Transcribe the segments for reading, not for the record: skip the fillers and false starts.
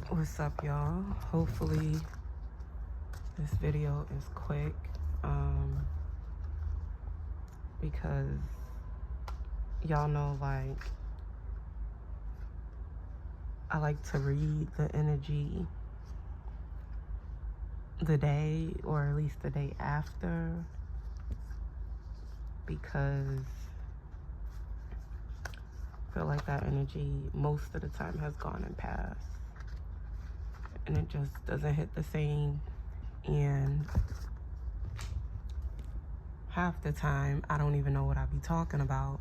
What's up, y'all? Hopefully this video is quick because y'all know, like, I like to read the energy the day, or at least the day after, because I feel like that energy most of the time has gone and passed, and it just doesn't hit the same. And half the time I don't even know what I be talking about,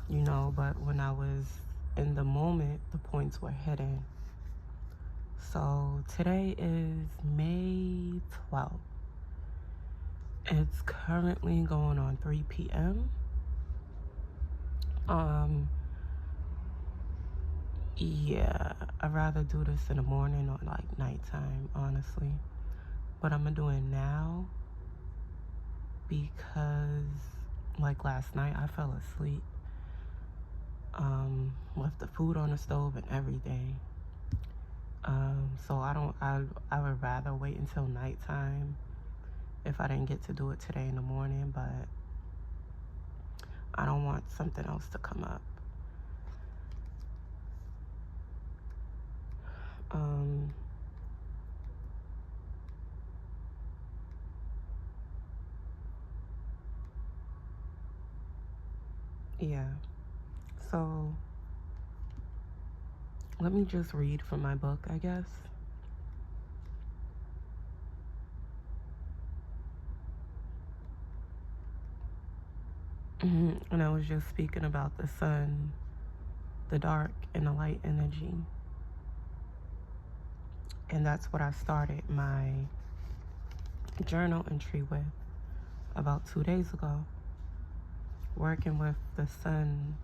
but when I was in the moment, the points were hidden. So today is May 12th. It's currently going on 3 p.m. Yeah, I'd rather do this in the morning or like nighttime, honestly. But I'm gonna do it now because, like, last night I fell asleep. Left the food on the stove and everything. So I would rather wait until nighttime if I didn't get to do it today in the morning, but I don't want something else to come up. Yeah, so let me just read from my book, I guess. And I was just speaking about the sun, the dark, and the light energy. And that's what I started my journal entry with about 2 days ago. Working with the sun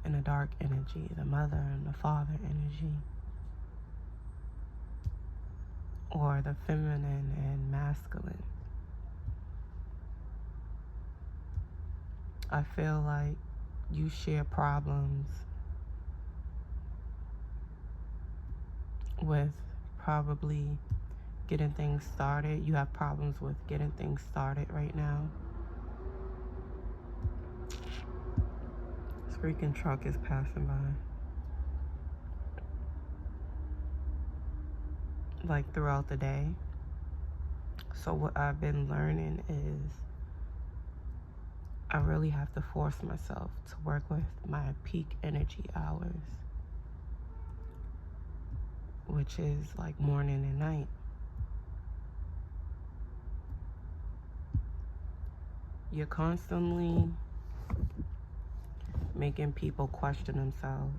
and the dark energy, the mother and the father energy, or the feminine and masculine. I feel like you share problems with probably getting things started. You have problems with getting things started right now. This freaking truck is passing by. Like, throughout the day. So what I've been learning is I really have to force myself to work with my peak energy hours, which is like morning and night. You're constantly making people question themselves.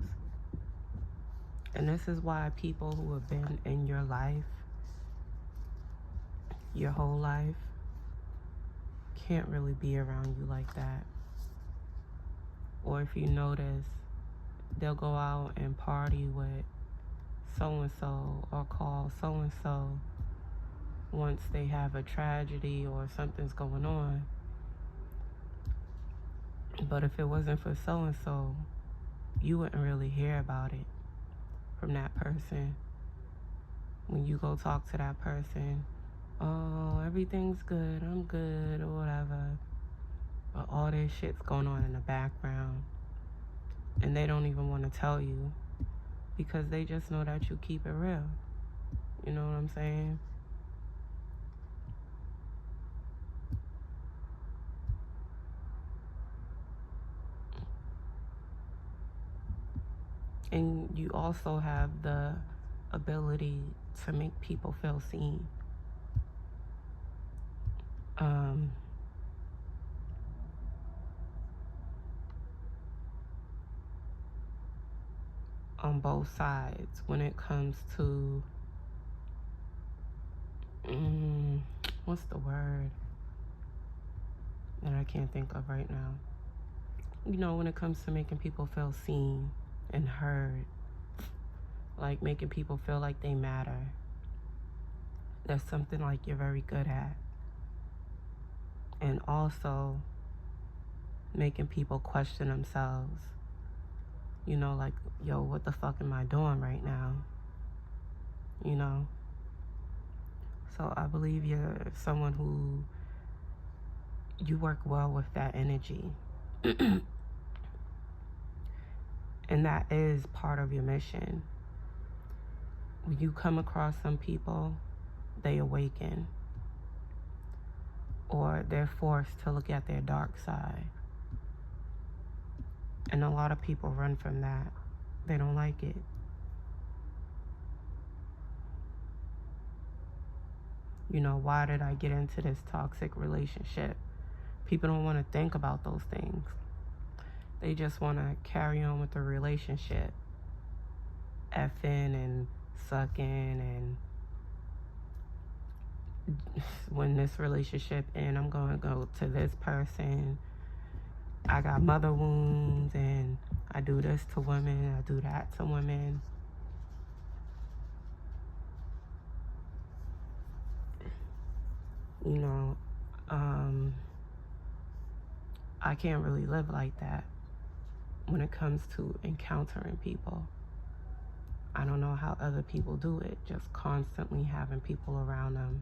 And this is why people who have been in your life, your whole life, can't really be around you like that. Or if you notice, they'll go out and party with so-and-so or call so-and-so once they have a tragedy or something's going on. But if it wasn't for so-and-so, you wouldn't really hear about it from that person. When you go talk to that person, oh, everything's good, I'm good, or whatever. But all this shit's going on in the background. And they don't even want to tell you because they just know that you keep it real. You know what I'm saying? And you also have the ability to make people feel seen. On both sides when it comes to, what's the word that I can't think of right now? When it comes to making people feel seen and heard, like making people feel like they matter. That's something like you're very good at. And also making people question themselves. Like, yo, what the fuck am I doing right now? you know. So I believe you're someone who, you work well with that energy. And that is part of your mission. When you come across some people, they awaken, or they're forced to look at their dark side. And a lot of people run from that. They don't like it. You know, why did I get into this toxic relationship? People don't want to think about those things. They just want to carry on with the relationship, effing and sucking, and when this relationship ends, I'm going to go to this person. I got mother wounds, and I do this to women, I do that to women. You know, I can't really live like that when it comes to encountering people. I don't know how other people do it, just constantly having people around them,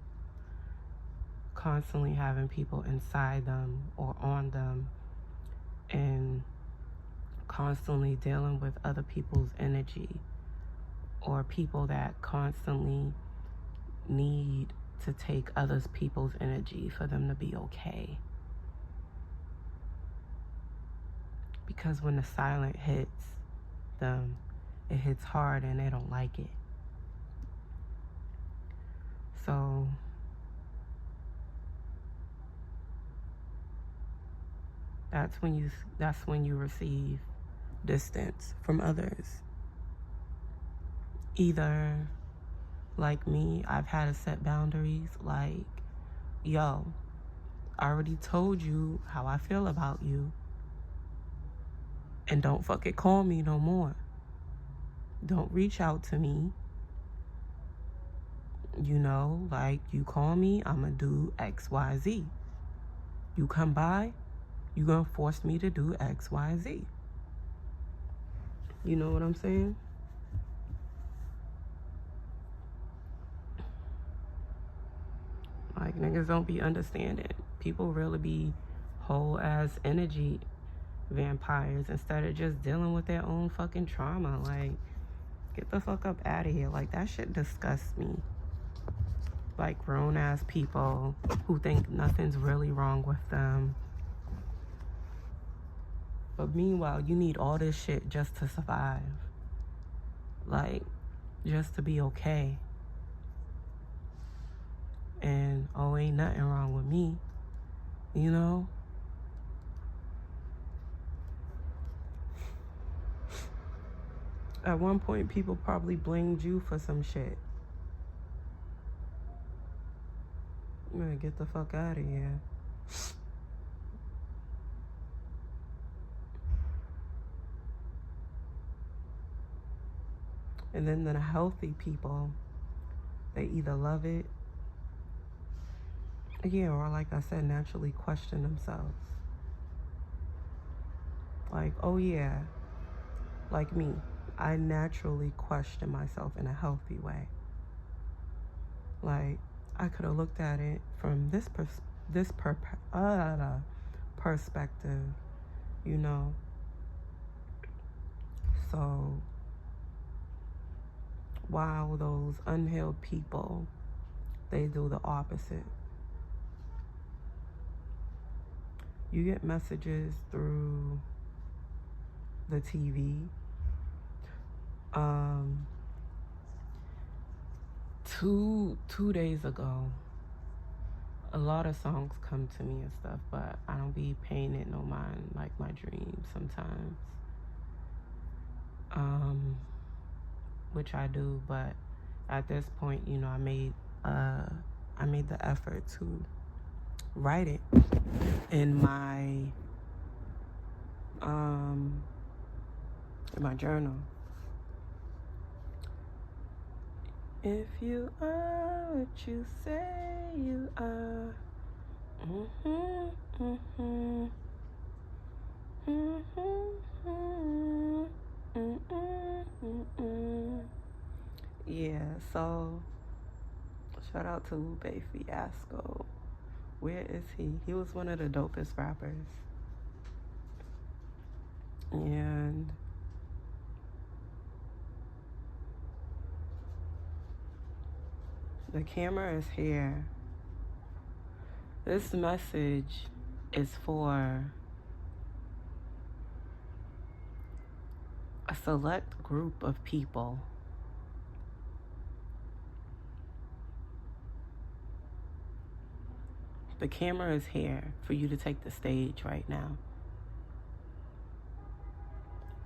constantly having people inside them or on them, and constantly dealing with other people's energy, or people that constantly need to take other people's energy for them to be okay. Because when the silent hits them, it hits hard and they don't like it. So that's when you receive distance from others. Either, like me, I've had to set boundaries, like, yo, I already told you how I feel about you, and don't fucking call me no more. Don't reach out to me. You know, like, you call me, I'ma do X, Y, Z. You come by, you gonna force me to do X, Y, Z. You know what I'm saying? Like, niggas don't be understanding. People really be whole ass energy vampires instead of just dealing with their own fucking trauma. Like, get the fuck up out of here. Like, that shit disgusts me. Like, grown ass people who think nothing's really wrong with them. But meanwhile, you need all this shit just to survive. Like, just to be okay. And, oh, ain't nothing wrong with me. You know? At one point, people probably blamed you for some shit. I'm gonna get the fuck out of here. And then the healthy people, they either love it, yeah, or like I said, naturally question themselves. Like, oh yeah, like me, I naturally question myself in a healthy way. Like, I could have looked at it from this perspective, you know. So, while those unhealed people, they do the opposite. You get messages through the TV. Two days ago, a lot of songs come to me and stuff, but I don't be paying it no mind, like my dreams sometimes. Which I do, but at this point, you know, I made the effort to write it in my journal. If you are what you say you are, yeah, so shout out to Lupe Fiasco. Where is he? He was one of the dopest rappers. And the camera is here. This message is for a select group of people. The camera is here for you to take the stage right now.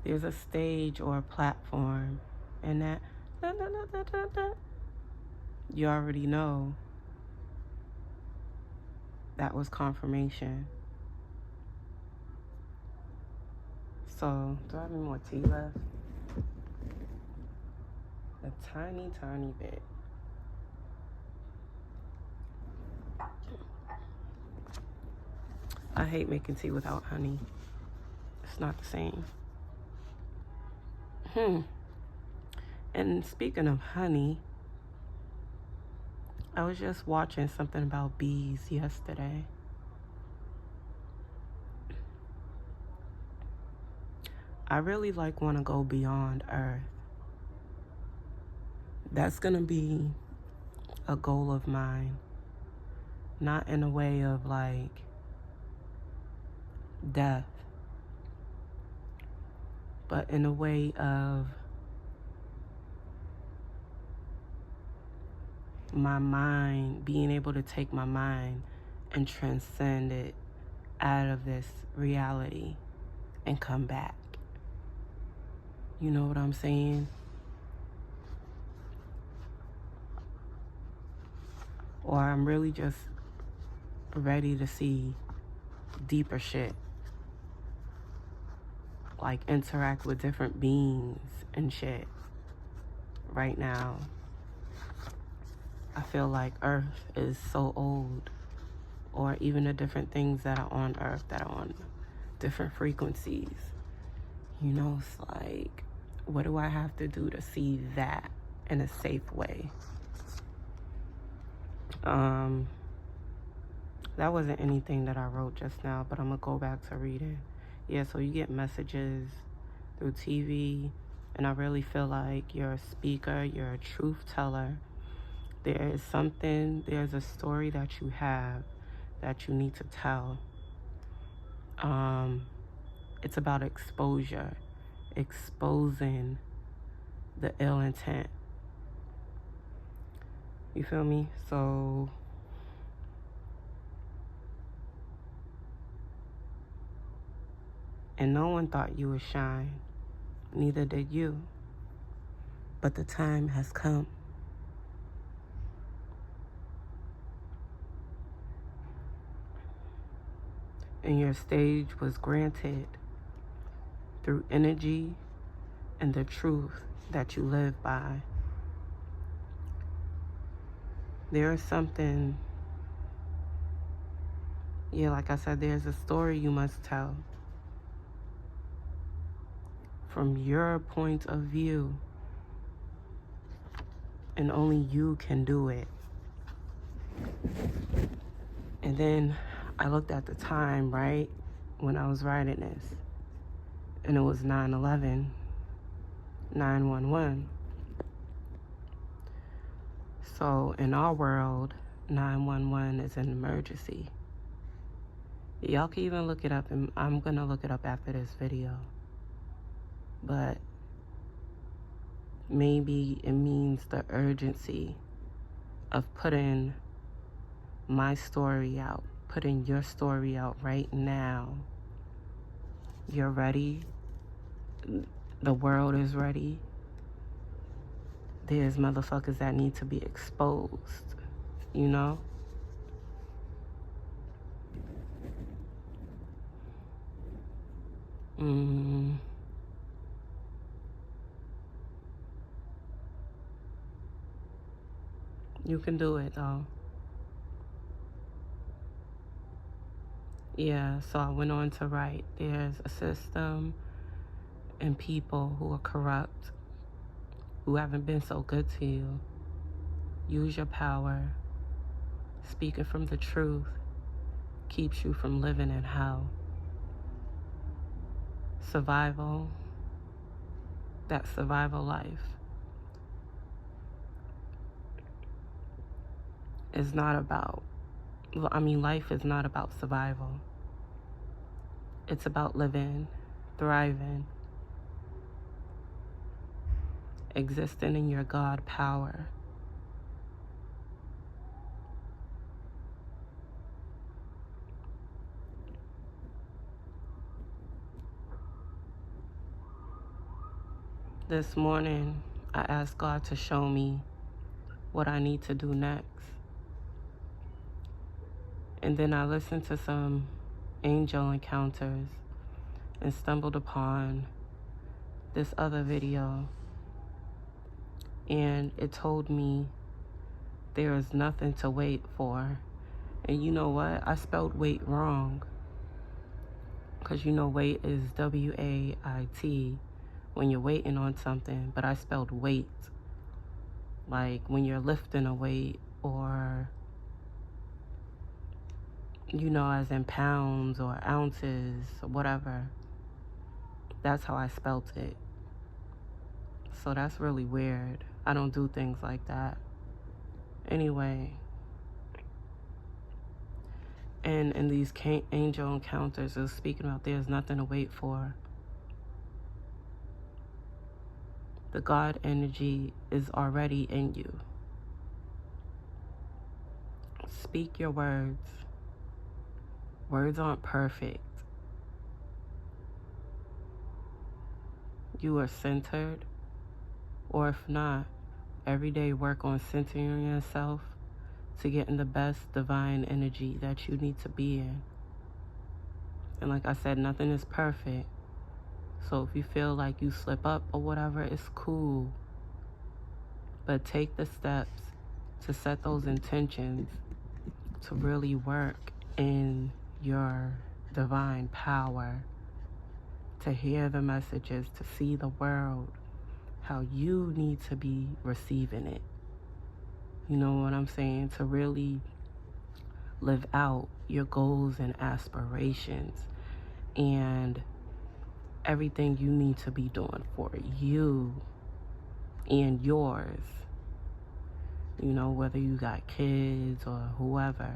There's a stage or a platform, and that you already know that was confirmation. So, do I have any more tea left? A tiny, tiny bit. I hate making tea without honey. It's not the same. And speaking of honey, I was just watching something about bees yesterday. I really want to go beyond Earth. That's going to be a goal of mine. Not in a way of death, but in a way of my mind, being able to take my mind and transcend it out of this reality and come back. You know what I'm saying? Or I'm really just ready to see deeper shit. Interact with different beings and shit. Right now, I feel like Earth is so old. Or even the different things that are on Earth that are on different frequencies. You know, it's what do I have to do to see that in a safe way? That wasn't anything that I wrote just now, but I'm gonna go back to reading. Yeah, so you get messages through TV, and I really feel like you're a speaker, you're a truth teller. There's a story that you have that you need to tell. It's about exposure, exposing the ill intent. You feel me? So and no one thought you would shine. Neither did you. But the time has come. And your stage was granted through energy and the truth that you live by. There is something, like I said, there's a story you must tell. From your point of view. And only you can do it. And then I looked at the time, right, when I was writing this. And it was 9/11, 9/11. So in our world, 911 is an emergency. Y'all can even look it up, and I'm going to look it up after this video. But maybe it means the urgency of putting my story out, putting your story out right now. You're ready. The world is ready. There's motherfuckers that need to be exposed, you know? You can do it, though. Yeah, so I went on to write, there's a system and people who are corrupt who haven't been so good to you. Use your power. Speaking from the truth keeps you from living in hell. Survival, that survival life, is not about, life is not about survival. It's about living, thriving, existing in your God power. This morning, I asked God to show me what I need to do next. And then I listened to some angel encounters and stumbled upon this other video. And it told me there is nothing to wait for. And you know what? I spelled wait wrong. Because you know wait is W-A-I-T when you're waiting on something. But I spelled wait like when you're lifting a weight, or, you know, as in pounds or ounces or whatever. That's how I spelt it. So that's really weird. I don't do things like that. Anyway. And in these angel encounters, it was speaking about there's nothing to wait for. The God energy is already in you. Speak your words. Words aren't perfect. You are centered, or if not, every day work on centering yourself to get in the best divine energy that you need to be in. And like I said, nothing is perfect. So if you feel like you slip up or whatever, it's cool. But take the steps to set those intentions to really work in your divine power, to hear the messages, to see the world how you need to be receiving it. You know what I'm saying? To really live out your goals and aspirations and everything you need to be doing for you and yours. You know, whether you got kids or whoever.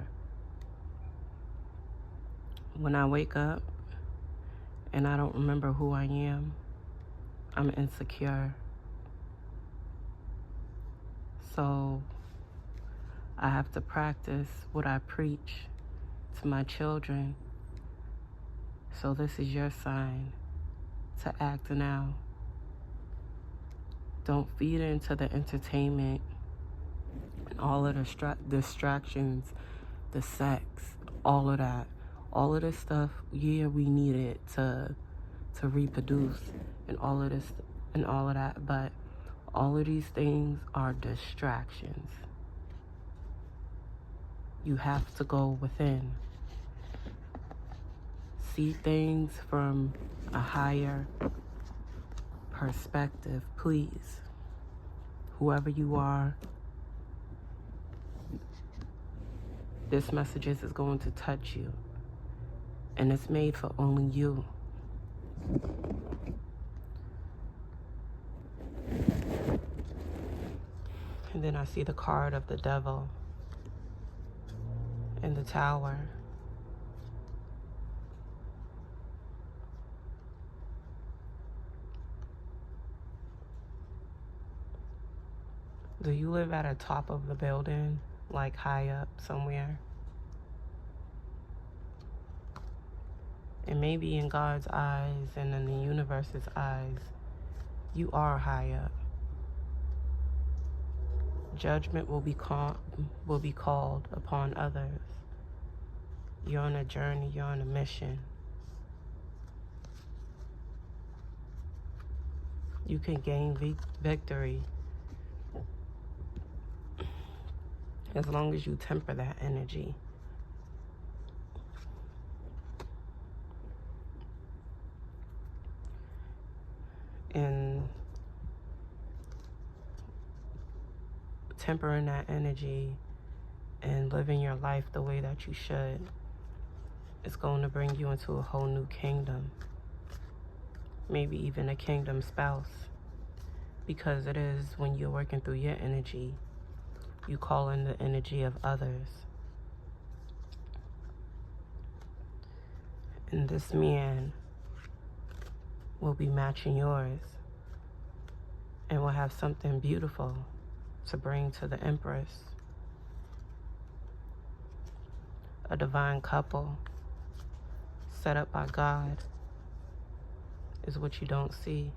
When I wake up and I don't remember who I am, I'm insecure. So I have to practice what I preach to my children. So this is your sign to act now. Don't feed into the entertainment and all of the distractions, the sex, all of that. All of this stuff, yeah, we need it to reproduce and all of this and all of that, but all of these things are distractions. You have to go within. See things from a higher perspective, please. Whoever you are, this message is going to touch you. And it's made for only you. And then I see the card of the devil in the tower. Do you live at the top of the building, like high up somewhere? And maybe in God's eyes and in the universe's eyes, you are high up. Judgment will be called upon others. You're on a journey, you're on a mission. You can gain victory as long as you temper that energy. And tempering that energy and living your life the way that you should, it's going to bring you into a whole new kingdom. Maybe even a kingdom spouse. Because it is when you're working through your energy, you call in the energy of others. And this man will be matching yours and will have something beautiful to bring to the Empress. A divine couple set up by God is what you don't see.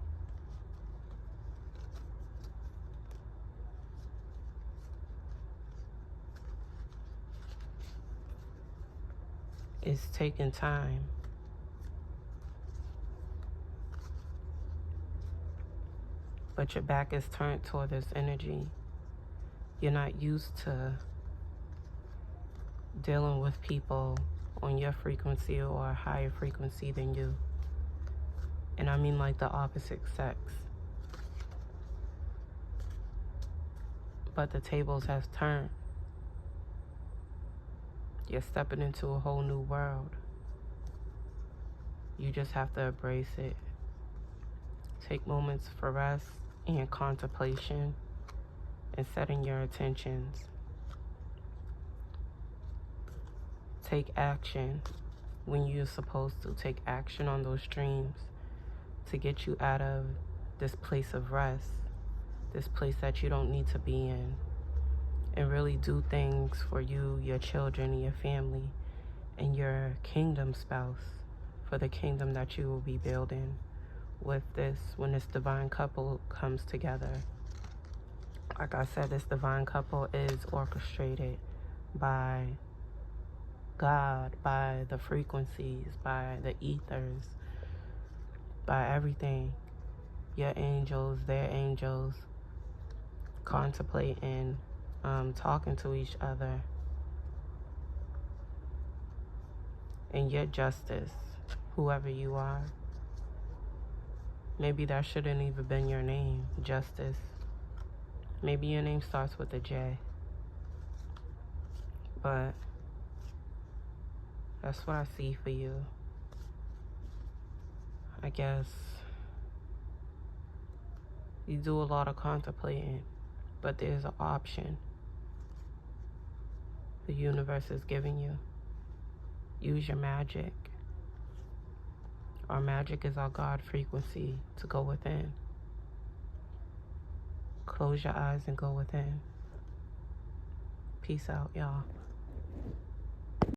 It's taking time. But your back is turned toward this energy. You're not used to dealing with people on your frequency or a higher frequency than you. And I mean like the opposite sex. But the tables have turned. You're stepping into a whole new world. You just have to embrace it. Take moments for rest and contemplation and setting your intentions. Take action when you're supposed to. Take action on those dreams to get you out of this place of rest, this place that you don't need to be in, and really do things for you, your children, and your family, and your kingdom spouse, for the kingdom that you will be building with this, when this divine couple comes together. Like I said, this divine couple is orchestrated by God, by the frequencies, by the ethers, by everything. Your angels, their angels, contemplating, talking to each other. And your justice, whoever you are. Maybe that shouldn't even been your name, Justice. Maybe your name starts with a J. But that's what I see for you. I guess you do a lot of contemplating, but there's an option the universe is giving you. Use your magic. Our magic is our God frequency to go within. Close your eyes and go within. Peace out, y'all.